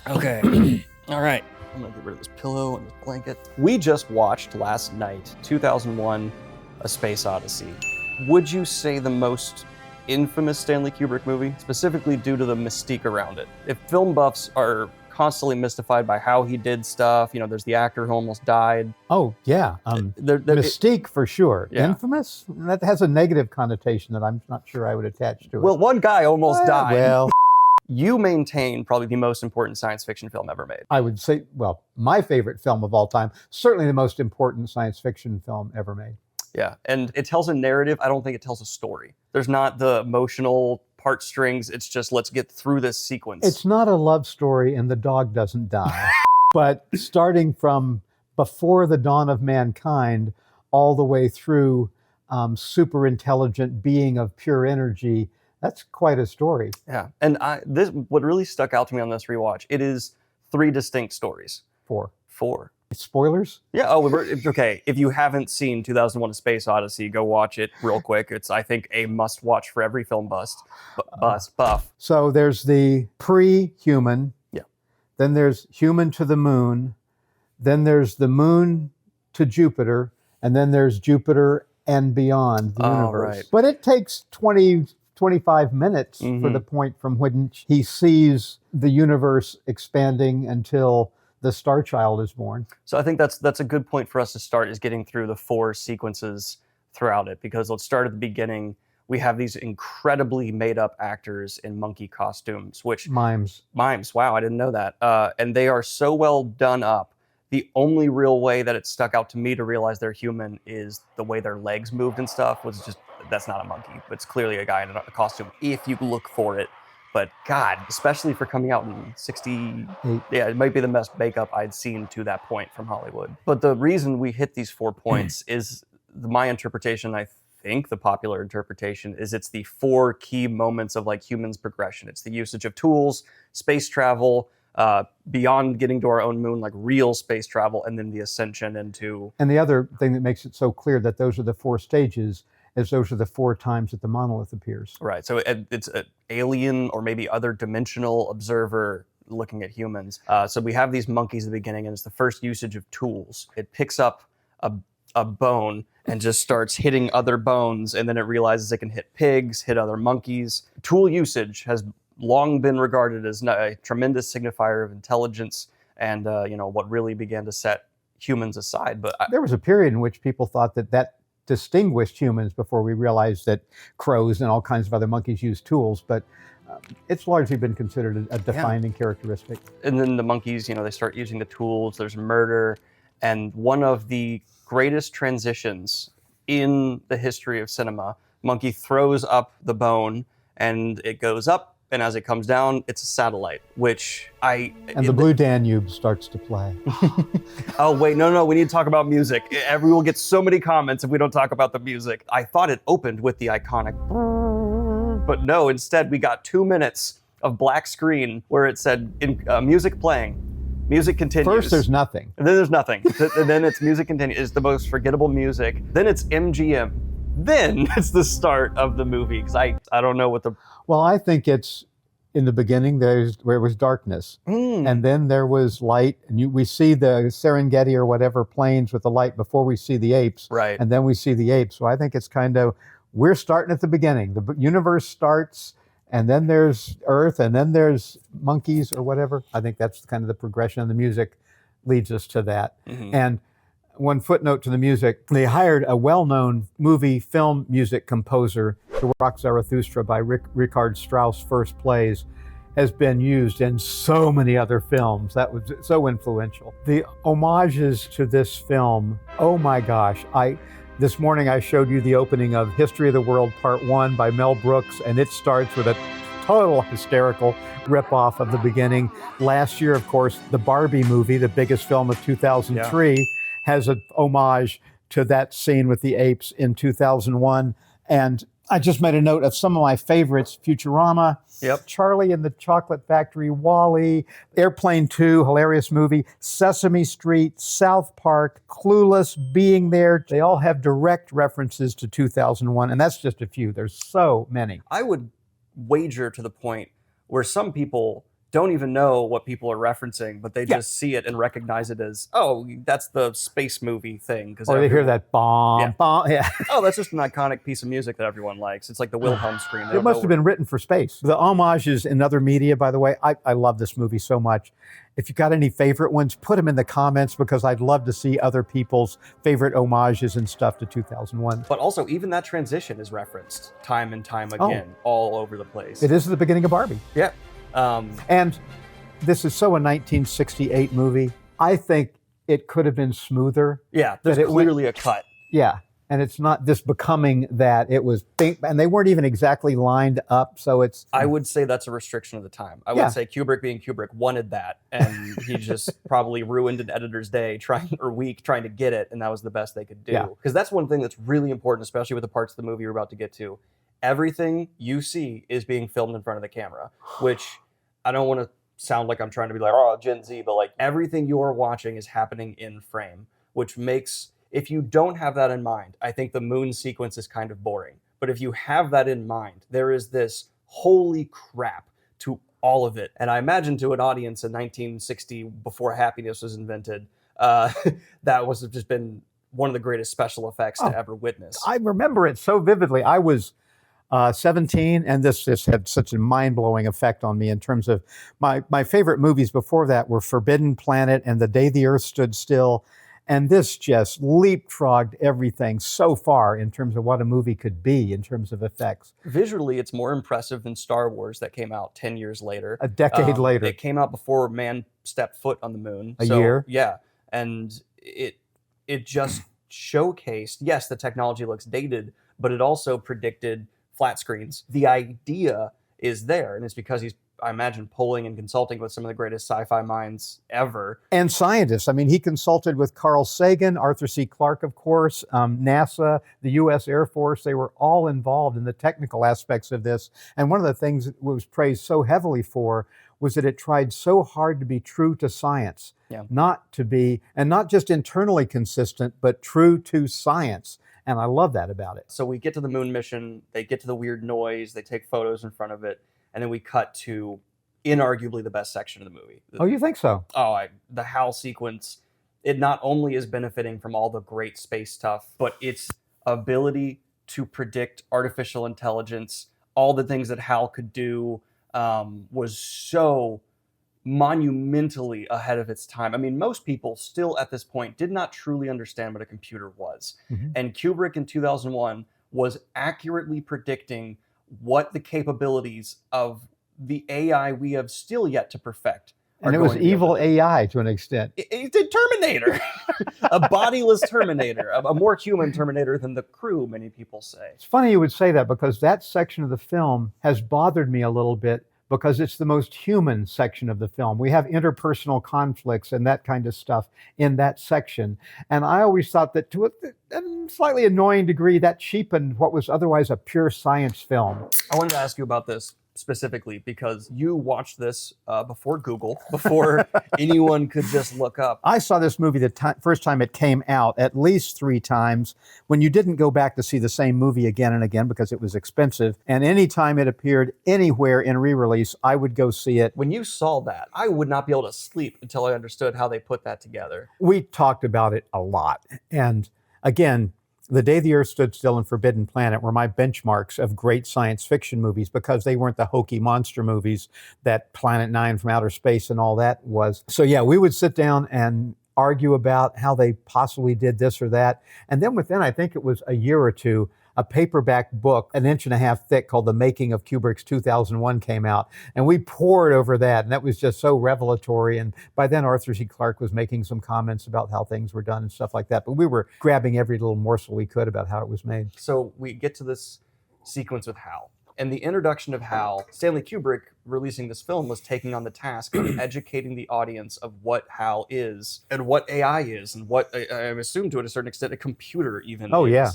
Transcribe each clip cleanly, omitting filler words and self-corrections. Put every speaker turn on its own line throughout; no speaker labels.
Okay. All right. I'm gonna get rid of this pillow and this blanket. We just watched last night 2001 A Space Odyssey. Would you say the most infamous Stanley Kubrick movie, specifically due to the mystique around it? If film buffs are constantly mystified by how he did stuff, you know, there's the actor who almost died.
Oh, yeah. Mystique, for sure.
Yeah.
Infamous? That has a negative connotation that I'm not sure I would attach to it.
Well, one guy almost died.
Well,
You maintain probably the most important science fiction film ever made.
I would say, well, my favorite film of all time, certainly the most important science fiction film ever made.
Yeah, and it tells a narrative. I don't think it tells a story. There's not the emotional heartstrings. It's just, let's get through this sequence.
It's not a love story and the dog doesn't die. But starting from before the dawn of mankind all the way through super intelligent being of pure energy, that's quite a story.
Yeah, and what really stuck out to me on this rewatch, it is 3 distinct stories.
4. Spoilers?
Yeah, okay. If you haven't seen 2001 A Space Odyssey, go watch it real quick. It's, I think, a must-watch for every film buff.
So there's the pre-human.
Yeah.
Then there's human to the moon. Then there's the moon to Jupiter. And then there's Jupiter and beyond the universe.
Right.
But it takes 25 minutes for the point from which he sees the universe expanding until the Star Child is born.
So I think that's a good point for us to start, is getting through the 4 sequences throughout it, because let's start at the beginning. We have these incredibly made-up actors in monkey costumes, which...
Mimes.
Wow, I didn't know that. And they are so well done up. The only real way that it stuck out to me to realize they're human is the way their legs moved and stuff was just, that's not a monkey. It's clearly a guy in a costume, if you look for it. But God, especially for coming out in 68, yeah, it might be the best makeup I'd seen to that point from Hollywood. But the reason we hit these 4 points is my interpretation, I think the popular interpretation, is it's the 4 key moments of like humans' progression. It's the usage of tools, space travel, beyond getting to our own moon, like real space travel, and then the ascension into...
And the other thing that makes it so clear that those are the 4 stages is those are the 4 times that the monolith appears.
Right, so it's an alien or maybe other dimensional observer looking at humans. So we have these monkeys at the beginning, and it's the first usage of tools. It picks up a bone and just starts hitting other bones, and then it realizes it can hit pigs, hit other monkeys. Tool usage has long been regarded as a tremendous signifier of intelligence and what really began to set humans aside. But
there was a period in which people thought that distinguished humans before we realized that crows and all kinds of other monkeys use tools, but it's largely been considered a defining characteristic.
And then the monkeys, they start using the tools, there's murder, and one of the greatest transitions in the history of cinema, monkey throws up the bone and it goes up, and as it comes down, it's a satellite, which
And the Blue Danube starts to play.
Oh, wait, no, we need to talk about music. Everyone gets so many comments if we don't talk about the music. I thought it opened with the iconic, but no, instead we got 2 minutes of black screen where it said music playing. Music continues.
First, there's nothing.
And then there's nothing. And then it's music continues. It's the most forgettable music. Then it's MGM. Then it's the start of the movie, because I don't know what the...
Well, I think it's in the beginning where it was darkness, and then there was light, and we see the Serengeti or whatever planes with the light before we see the apes,
right?
And then we see the apes. So I think it's kind of, we're starting at the beginning. The universe starts, and then there's Earth, and then there's monkeys or whatever. I think that's kind of the progression, and the music leads us to that. And one footnote to the music, they hired a well-known film music composer to rock Zarathustra by Richard Strauss' first plays, has been used in so many other films. That was so influential. The homages to this film, oh my gosh. This morning I showed you the opening of History of the World Part 1 by Mel Brooks, and it starts with a total hysterical ripoff of the beginning. Last year, of course, the Barbie movie, the biggest film of 2003, has an homage to that scene with the apes in 2001. And I just made a note of some of my favorites: Futurama, Charlie and the Chocolate Factory, WALL-E, Airplane 2, hilarious movie, Sesame Street, South Park, Clueless, Being There. They all have direct references to 2001, and that's just a few. There's so many.
I would wager to the point where some people don't even know what people are referencing, but they
Yeah.
just see it and recognize it as, oh, that's the space movie thing. Because
Or they hear that bomb,
Yeah.
bomb. Yeah.
oh, that's just an iconic piece of music that everyone likes. It's like the Wilhelm scream. They
It
don't
must
know
have been written for space. The homages in other media, by the way, I love this movie so much. If you've got any favorite ones, put them in the comments because I'd love to see other people's favorite homages and stuff to 2001.
But also, even that transition is referenced time and time
Oh.
again, all over the place.
It is the beginning of Barbie.
Yeah.
And this is so a 1968 movie. I think it could have been smoother.
Yeah, there's
That it went-
clearly a cut.
Yeah. And it's not this becoming that it was pink, and they weren't even exactly lined up. So it's.
I would say that's a restriction of the time. I
Yeah.
would say Kubrick, being Kubrick, wanted that, and he just probably ruined an editor's day week trying to get it, and that was the best they could do.
Yeah.
Because that's one thing that's really important, especially with the parts of the movie we're about to get to. Everything you see is being filmed in front of the camera, which I don't want to sound like I'm trying to be like, oh, Gen Z, but like everything you're watching is happening in frame, which makes, if you don't have that in mind, I think the moon sequence is kind of boring. But if you have that in mind, there is this holy crap to all of it. And I imagine to an audience in 1960, before happiness was invented, that was just been one of the greatest special effects to ever witness.
I remember it so vividly. I was 17, and this had such a mind-blowing effect on me in terms of my favorite movies before that were Forbidden Planet and The Day the Earth Stood Still. And this just leapfrogged everything so far in terms of what a movie could be in terms of effects.
Visually, it's more impressive than Star Wars that came out 10 years later.
A decade later.
It came out before man stepped foot on the moon.
A year?
Yeah. And it just showcased, yes, the technology looks dated, but it also predicted flat screens. The idea is there, and it's because he's, I imagine, pulling and consulting with some of the greatest sci-fi minds ever.
And scientists. I mean, he consulted with Carl Sagan, Arthur C. Clarke, of course, NASA, the U.S. Air Force. They were all involved in the technical aspects of this. And one of the things it was praised so heavily for was that it tried so hard to be true to science, not to be, and not just internally consistent, but true to science. And I love that about it.
So we get to the moon mission, they get to the weird noise, they take photos in front of it, and then we cut to inarguably the best section of the movie.
Oh, you think so?
The HAL sequence, it not only is benefiting from all the great space stuff, but its ability to predict artificial intelligence, all the things that HAL could do, was so monumentally ahead of its time. I mean, most people still at this point did not truly understand what a computer was.
Mhm.
And Kubrick in 2001 was accurately predicting what the capabilities of the AI we have still yet to perfect.
And it was evil AI to an extent.
It's a Terminator, a bodiless Terminator, a more human Terminator than the crew, many people say.
It's funny you would say that because that section of the film has bothered me a little bit because it's the most human section of the film. We have interpersonal conflicts and that kind of stuff in that section. And I always thought that to a slightly annoying degree, that cheapened what was otherwise a pure science film.
I wanted to ask you about this specifically because you watched this before Google, before anyone could just look up.
I saw this movie the first time it came out at least 3 times when you didn't go back to see the same movie again and again because it was expensive. And anytime it appeared anywhere in re-release, I would go see it.
When you saw that, I would not be able to sleep until I understood how they put that together.
We talked about it a lot. And again, The Day the Earth Stood Still and Forbidden Planet were my benchmarks of great science fiction movies because they weren't the hokey monster movies that Planet Nine from Outer Space and all that was. So yeah, we would sit down and argue about how they possibly did this or that. And then within, I think it was a year or two, a paperback book, 1.5 inches thick, called The Making of Kubrick's 2001 came out. And we poured over that. And that was just so revelatory. And by then, Arthur C. Clarke was making some comments about how things were done and stuff like that. But we were grabbing every little morsel we could about how it was made.
So we get to this sequence with HAL. And the introduction of HAL, Stanley Kubrick releasing this film was taking on the task of educating the audience of what HAL is and what AI is and what I assume to a certain extent a computer even is.
Yeah.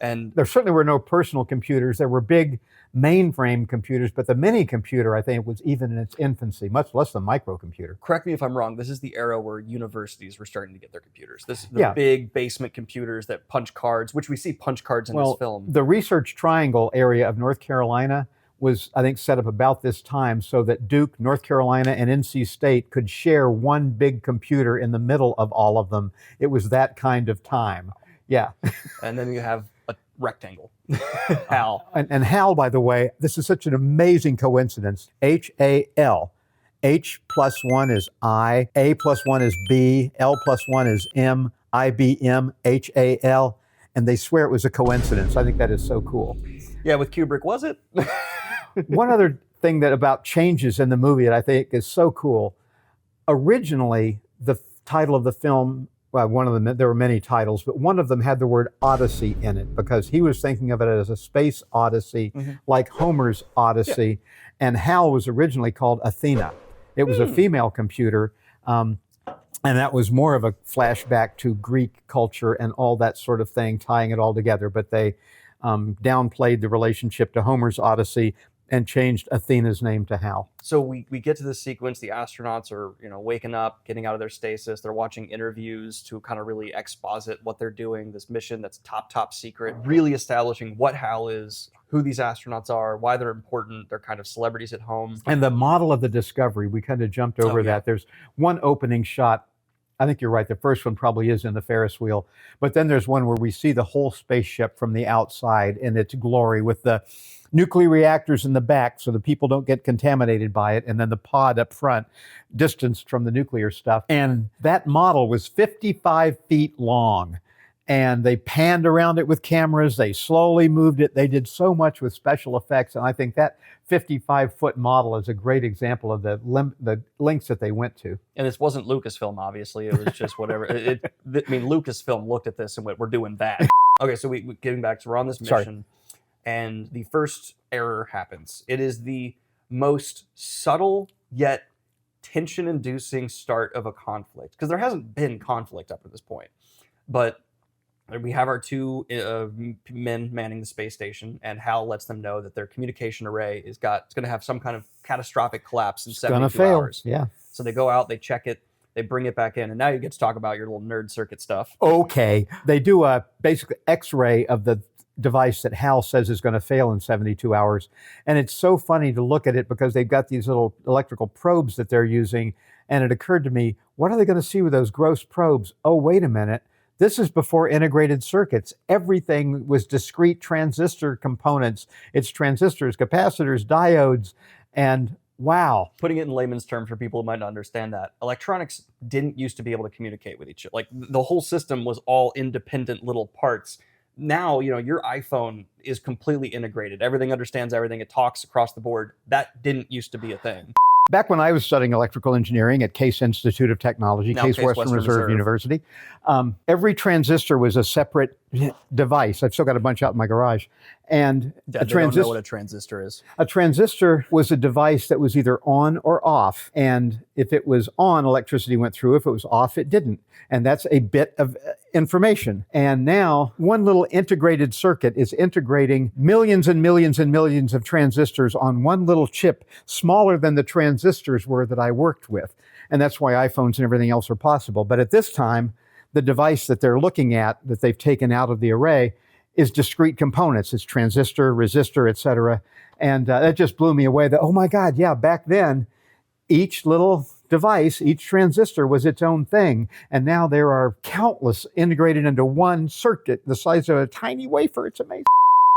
And
there certainly were no personal computers. There were big mainframe computers, but the mini computer, I think, was even in its infancy, much less the microcomputer.
Correct me if I'm wrong. This is the era where universities were starting to get their computers. This is the big basement computers that punch cards, which we see punch cards in this film.
The Research Triangle area of North Carolina was, I think, set up about this time so that Duke, North Carolina, and NC State could share one big computer in the middle of all of them. It was that kind of time. Yeah.
And then you have a rectangle. HAL.
And HAL, by the way, this is such an amazing coincidence. HAL. H plus 1 is I, A plus 1 is B, L plus 1 is M, IBM, HAL, and they swear it was a coincidence. I think that is so cool.
Yeah, with Kubrick, was it?
One other thing that about changes in the movie that I think is so cool. Originally, the title of the film, well, one of them, there were many titles, but one of them had the word Odyssey in it because he was thinking of it as a space odyssey, like Homer's Odyssey. Yeah. And HAL was originally called Athena. It was a female computer, and that was more of a flashback to Greek culture and all that sort of thing, tying it all together. But they downplayed the relationship to Homer's Odyssey and changed Athena's name to HAL.
So we get to this sequence. The astronauts are, waking up, getting out of their stasis. They're watching interviews to kind of really exposit what they're doing, this mission that's top secret, really establishing what HAL is, who these astronauts are, why they're important. They're kind of celebrities at home.
And the model of the Discovery, we kind of jumped over that. There's one opening shot. I think you're right. The first one probably is in the Ferris wheel. But then there's one where we see the whole spaceship from the outside in its glory with the nuclear reactors in the back so the people don't get contaminated by it, and then the pod up front, distanced from the nuclear stuff. And that model was 55 feet long. And they panned around it with cameras. They slowly moved it. They did so much with special effects. And I think that 55-foot model is a great example of the lengths that they went to.
And this wasn't Lucasfilm, obviously. It was just whatever. Lucasfilm looked at this and went, we're doing that. Okay, so we getting back to, we're on this mission. And the first error happens. It is the most subtle yet tension-inducing start of a conflict. Because there hasn't been conflict up to this point. But we have our two men manning the space station, and HAL lets them know that their communication array it's going to have some kind of catastrophic collapse in 72 hours.
Yeah.
So they go out, they check it, they bring it back in, and now you get to talk about your little nerd circuit stuff.
Okay. They do a basically X-ray of the device that HAL says is going to fail in 72 hours. And it's so funny to look at it because they've got these little electrical probes that they're using. And it occurred to me, what are they going to see with those gross probes? Oh, wait a minute. This is before integrated circuits. Everything was discrete transistor components. It's transistors, capacitors, diodes, and wow.
Putting it in layman's terms for people who might not understand that, electronics didn't used to be able to communicate with each other. Like, the whole system was all independent little parts. Now, your iPhone is completely integrated. Everything understands everything. It talks across the board. That didn't used to be a thing.
Back when I was studying electrical engineering at Case Institute of Technology, Case Western Reserve University, every transistor was a separate device. I've still got a bunch out in my garage. And
I don't know what a transistor is.
A transistor was a device that was either on or off. And if it was on, electricity went through. If it was off, it didn't. And that's a bit of information. And now one little integrated circuit is integrating millions and millions and millions of transistors on one little chip, smaller than the transistors were that I worked with. And that's why iPhones and everything else are possible. But at this time, the device that they're looking at, that they've taken out of the array, is discrete components. It's transistor, resistor, et cetera. And that just blew me away that, oh my God, yeah, back then, each little device, each transistor was its own thing. And now there are countless integrated into one circuit the size of a tiny wafer. It's amazing.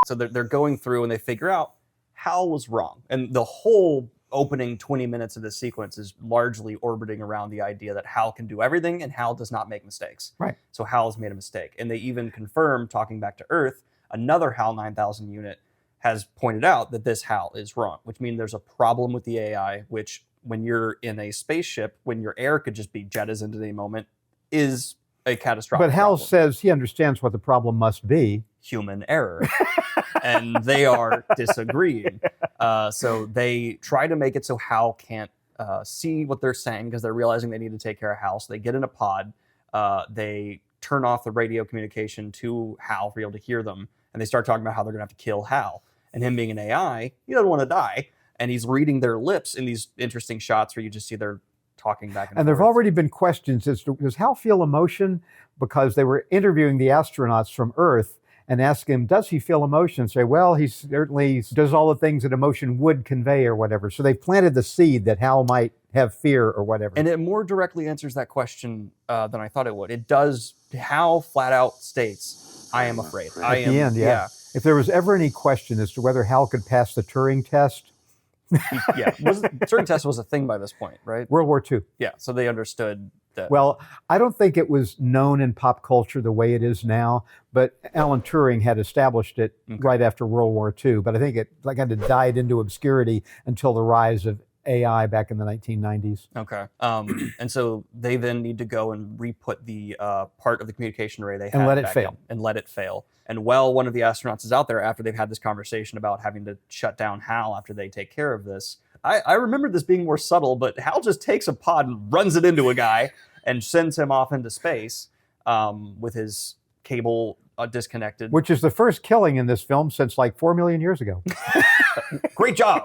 So they're going through and they figure out HAL was wrong. And the whole opening 20 minutes of this sequence is largely orbiting around the idea that HAL can do everything and HAL does not make mistakes.
Right.
So HAL has made a mistake. And they even confirm, talking back to Earth, another HAL 9000 unit has pointed out that this HAL is wrong, which means there's a problem with the AI, which when you're in a spaceship, when your air could just be jettisoned at any moment, is a catastrophic
But HAL
problem.
says he understands what the problem must be.
Human error. And they are disagreeing. So they try to make it so HAL can't see what they're saying because they're realizing they need to take care of HAL. So they get in a pod. They turn off the radio communication to HAL for you able to hear them. And they start talking about how they're going to have to kill HAL. And him being an AI, he doesn't want to die. And he's reading their lips in these interesting shots where you just see they're talking back and forth.
And there have already been questions as to, does HAL feel emotion? Because they were interviewing the astronauts from Earth, and ask him, does he feel emotion? Say, well, he certainly does all the things that emotion would convey or whatever. So they've planted the seed that Hal might have fear or whatever.
And it more directly answers that question than I thought it would. It does. Hal flat out states, I am afraid. I am,
the end, yeah. If there was ever any question as to whether Hal could pass the Turing test,
Turing test was a thing by this point, right?
World War II.
Yeah, so they understood that.
Well, I don't think it was known in pop culture the way it is now, but Alan Turing had established it right after World War II. But I think it kind of died into obscurity until the rise of AI back in the 1990s.
Okay. And so they then need to go and re-put the part of the communication array they had
And let it
back
fail.
in, and let it fail. And while one of the astronauts is out there after they've had this conversation about having to shut down Hal after they take care of this, I remember this being more subtle, but Hal just takes a pod and runs it into a guy and sends him off into space with his cable disconnected.
Which is the first killing in this film since like 4 million years ago.
Great job.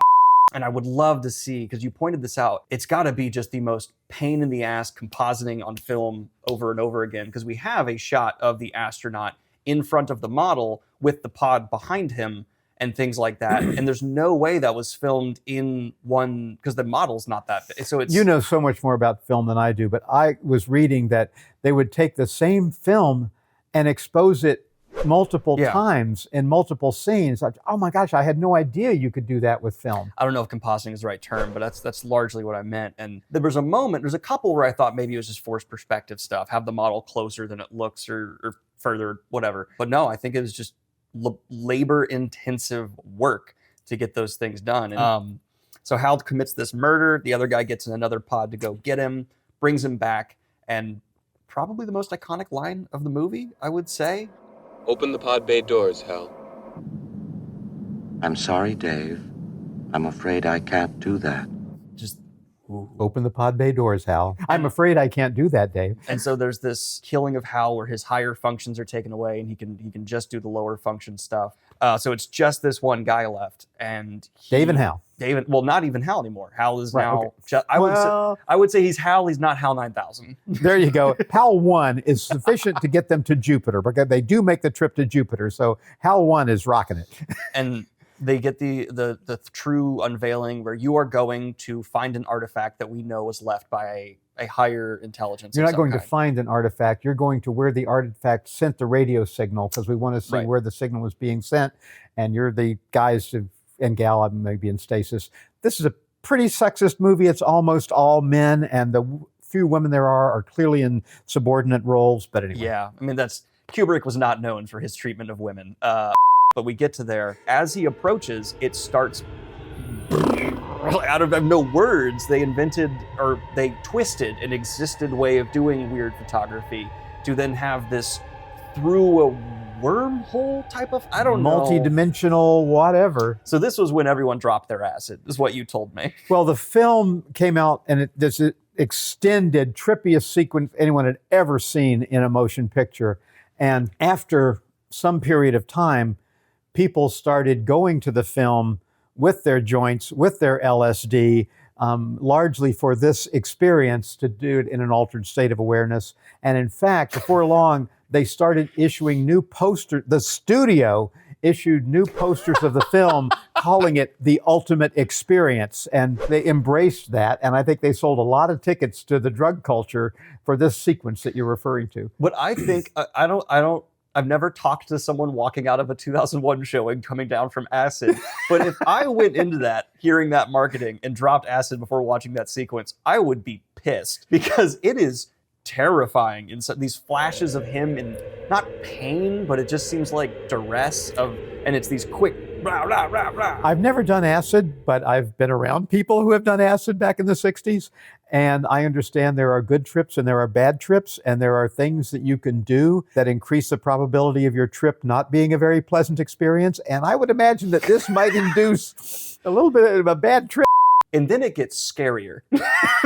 And I would love to see, because you pointed this out, it's got to be just the most pain in the ass compositing on film over and over again, because we have a shot of the astronaut in front of the model with the pod behind him and things like that. And there's no way that was filmed in one, because the model's not that big. So it's...
You know so much more about film than I do, but I was reading that they would take the same film and expose it multiple times in multiple scenes. Like, oh my gosh, I had no idea you could do that with film.
I don't know if compositing is the right term, but that's largely what I meant. And there was a couple where I thought maybe it was just forced perspective stuff, have the model closer than it looks or further, whatever. But no, I think it was just labor-intensive work to get those things done. And, so Hal commits this murder. The other guy gets in another pod to go get him, brings him back, and probably the most iconic line of the movie, I would say.
Open the pod bay doors, Hal.
I'm sorry, Dave. I'm afraid I can't do that.
Just
open the pod bay doors, Hal. I'm afraid I can't do that, Dave.
And so there's this killing of Hal where his higher functions are taken away and he can just do the lower function stuff. So it's just this one guy left, and
Dave and Hal.
Well, not even Hal anymore. Hal is now.
Okay.
I would say he's Hal. He's not Hal 9000.
There you go. Hal 1 is sufficient to get them to Jupiter, because they do make the trip to Jupiter. So Hal 1 is rocking it.
And they get the true unveiling where you are going to find an artifact that we know was left by a higher intelligence.
You're not going to find an artifact. You're going to where the artifact sent the radio signal, because we want to see where the signal was being sent. And you're the guys and gal, maybe in stasis. This is a pretty sexist movie. It's almost all men, and the few women there are clearly in subordinate roles. But anyway.
Yeah, I mean, Kubrick was not known for his treatment of women. But we get to there. As he approaches, it starts out of no words. They twisted an existed way of doing weird photography to then have this through a wormhole type of, I don't know.
Multi-dimensional whatever.
So this was when everyone dropped their acid, is what you told me.
Well, the film came out, and this extended, trippiest sequence anyone had ever seen in a motion picture. And after some period of time, people started going to the film with their joints, with their LSD, largely for this experience, to do it in an altered state of awareness. And in fact, before long, they started issuing new posters. The studio issued new posters of the film, calling it the ultimate experience. And they embraced that. And I think they sold a lot of tickets to the drug culture for this sequence that you're referring to.
But I think, I've never talked to someone walking out of a 2001 showing coming down from acid. But if I went into that hearing that marketing and dropped acid before watching that sequence, I would be pissed, because it is terrifying. And so these flashes of him in not pain, but it just seems like duress and it's these quick rah, rah, rah, rah.
I've never done acid, but I've been around people who have done acid back in the 60s. And I understand there are good trips and there are bad trips, and there are things that you can do that increase the probability of your trip not being a very pleasant experience. And I would imagine that this might induce a little bit of a bad trip.
And then it gets scarier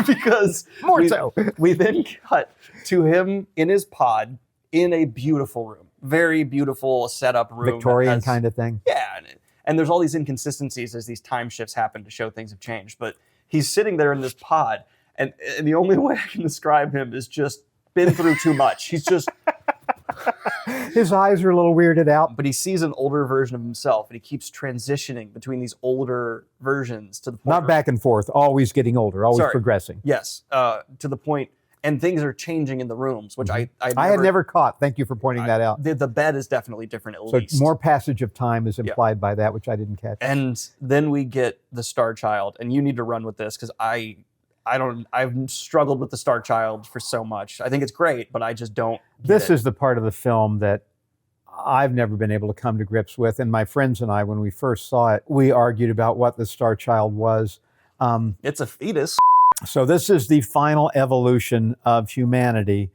because
so.
We then cut to him in his pod in a beautiful room, very beautiful setup room.
Victorian kind of thing.
Yeah. And there's all these inconsistencies as these time shifts happen to show things have changed. But he's sitting there in this pod, and the only way I can describe him is just been through too much. He's just
His eyes are a little weirded out.
But he sees an older version of himself, and he keeps transitioning between these older versions to the point
Not back and forth, always getting older, always progressing.
Yes, to the point, and things are changing in the rooms, which I
had never caught. Thank you for pointing that out.
The bed is definitely different, at least.
So more passage of time is implied by that, which I didn't catch.
And then we get the Star Child, and you need to run with this because I've struggled with the Star Child for so much. I think it's great, but I just don't get
This
it.
is the part of the film that I've never been able to come to grips with. And my friends and I, when we first saw it, we argued about what the Star Child was.
It's a fetus.
So this is the final evolution of humanity,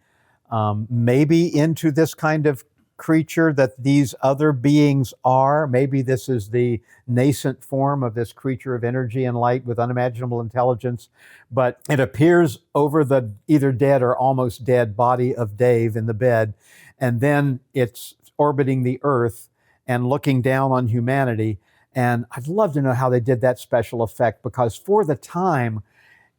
maybe into this kind of creature that these other beings are. Maybe this is the nascent form of this creature of energy and light with unimaginable intelligence. But it appears over the either dead or almost dead body of Dave in the bed. And then it's orbiting the Earth and looking down on humanity. And I'd love to know how they did that special effect, because for the time,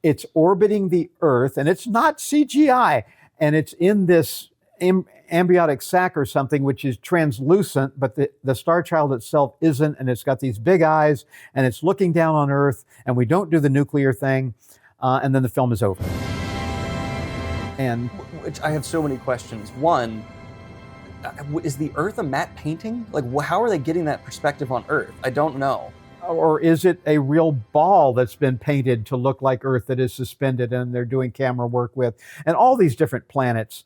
it's orbiting the Earth, and it's not CGI, and it's in this amniotic sac or something, which is translucent, but the Star Child itself isn't, and it's got these big eyes, and it's looking down on Earth, and we don't do the nuclear thing, and then the film is over. And
Which I have so many questions. One, is the Earth a matte painting? Like, how are they getting that perspective on Earth? I don't know.
or is it a real ball that's been painted to look like Earth that is suspended and they're doing camera work with? And all these different planets,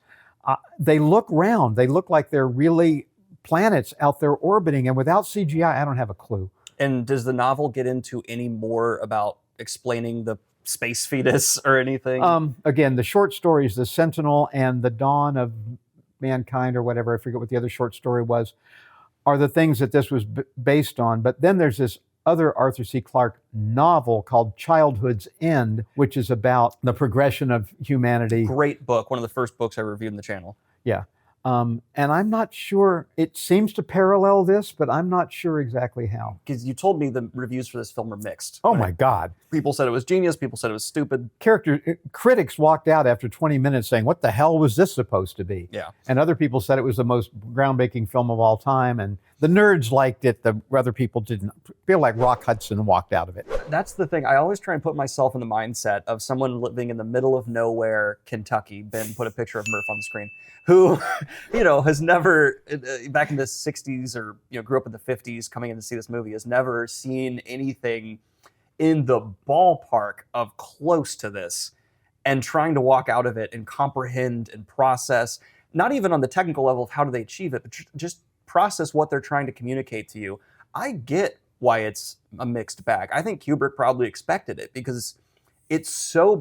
they look round. They look like they're really planets out there orbiting. And without CGI, I don't have a clue.
And does the novel get into any more about explaining the space fetus or anything?
Again, the short stories, The Sentinel and The Dawn of Mankind, or whatever, I forget what the other short story was, are the things that this was based on. But then there's this other Arthur C. Clarke novel called Childhood's End, which is about the progression of humanity.
Great book. One of the first books I reviewed in the channel.
Yeah. And I'm not sure, it seems to parallel this, but I'm not sure exactly how.
Because you told me the reviews for this film were mixed.
Oh
right?
my God.
People said it was genius. People said it was stupid.
Critics walked out after 20 minutes saying, what the hell was this supposed to be?
Yeah.
And other people said it was the most groundbreaking film of all time. And the nerds liked it. The other people didn't. Feel like Rock Hudson walked out of it.
That's the thing. I always try and put myself in the mindset of someone living in the middle of nowhere, Kentucky. Ben put a picture of Murph on the screen, who, has never, back in the 60s or, grew up in the 50s, coming in to see this movie, has never seen anything in the ballpark of close to this, and trying to walk out of it and comprehend and process, not even on the technical level of how do they achieve it, but just process what they're trying to communicate to you. I get why it's a mixed bag. I think Kubrick probably expected it because it's so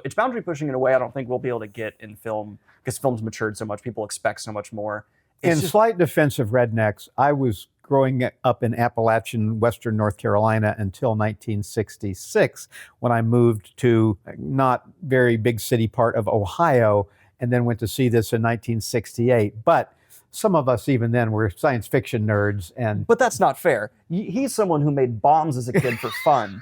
it's boundary pushing in a way I don't think we'll be able to get in film, because film's matured so much. People expect so much more.
In slight defense of rednecks, I was growing up in Appalachian, Western North Carolina until 1966, when I moved to a not very big city part of Ohio, and then went to see this in 1968. But some of us even then were science fiction nerds.
But that's not fair. He's someone who made bombs as a kid for fun.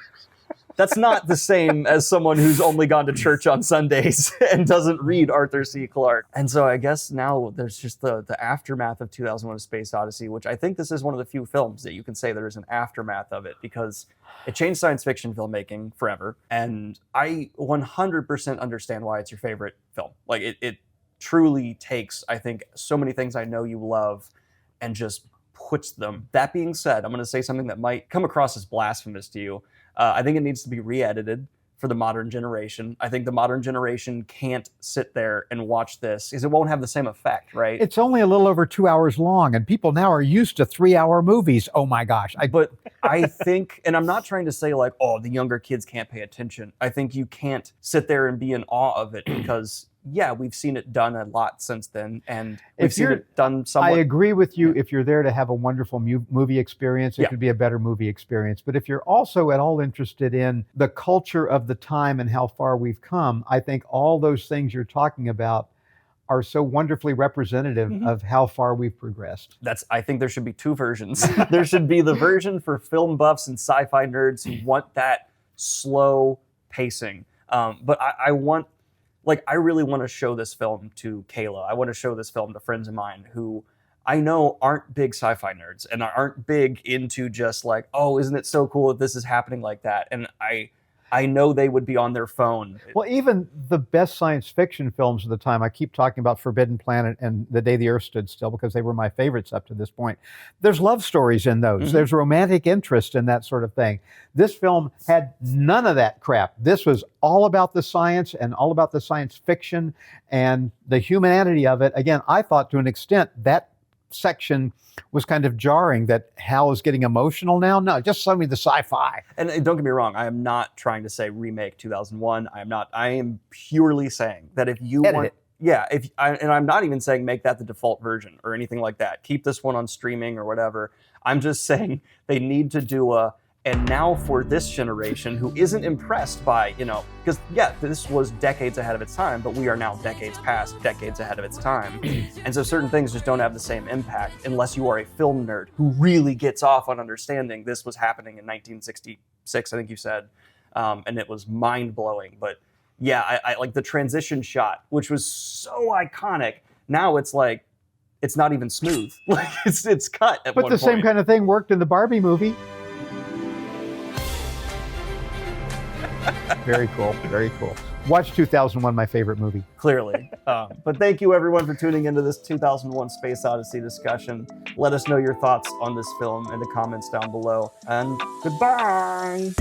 That's not the same as someone who's only gone to church on Sundays and doesn't read Arthur C. Clarke. And so I guess now there's just the aftermath of 2001: A Space Odyssey, which I think this is one of the few films that you can say there is an aftermath of it, because it changed science fiction filmmaking forever. And I 100% understand why it's your favorite film. Like, it truly takes, I think, so many things I know you love and just puts them. That being said, I'm going to say something that might come across as blasphemous to you. I think it needs to be re-edited for the modern generation. I think the modern generation can't sit there and watch this because it won't have the same effect, right?
It's only a little over 2 hours long, and people now are used to 3-hour movies. Oh my gosh.
But I think, and I'm not trying to say like, oh, the younger kids can't pay attention. I think you can't sit there and be in awe of it because, yeah, we've seen it done a lot since then, and we've seen it done somewhat.
I agree with you. If you're there to have a wonderful movie experience, it could be a better movie experience. But if you're also at all interested in the culture of the time and how far we've come, I think all those things you're talking about are so wonderfully representative of how far we've progressed.
I think there should be two versions. There should be the version for film buffs and sci-fi nerds who want that slow pacing. But I want like I really want to show this film to Kayla. I want to show this film to friends of mine who I know aren't big sci-fi nerds and aren't big into just like, oh, isn't it so cool that this is happening like that? And I know they would be on their phone.
Well, even the best science fiction films of the time, I keep talking about Forbidden Planet and The Day the Earth Stood Still because they were my favorites up to this point. There's love stories in those. There's romantic interest in that sort of thing. This film had none of that crap. This was all about the science and all about the science fiction and the humanity of it. Again, I thought to an extent that section was kind of jarring, that Hal is getting emotional now. No, just show me the sci-fi.
And don't get me wrong, I am not trying to say remake 2001. I am not. I am purely saying that if you
Edit
want,
it.
yeah, and I'm not even saying make that the default version or anything like that. Keep this one on streaming or whatever. I'm just saying they need to do a, and now for this generation who isn't impressed by, because yeah, this was decades ahead of its time, but we are now decades past, decades ahead of its time. And so certain things just don't have the same impact unless you are a film nerd who really gets off on understanding this was happening in 1966, I think you said, and it was mind-blowing. But yeah, I like the transition shot, which was so iconic. Now it's like, it's not even smooth. Like it's cut at
But
one
the same
point.
kind of thing worked in the Barbie movie. Very cool, very cool. Watch 2001, my favorite movie.
Clearly. But thank you everyone for tuning into this 2001 Space Odyssey discussion. Let us know your thoughts on this film in the comments down below. And goodbye!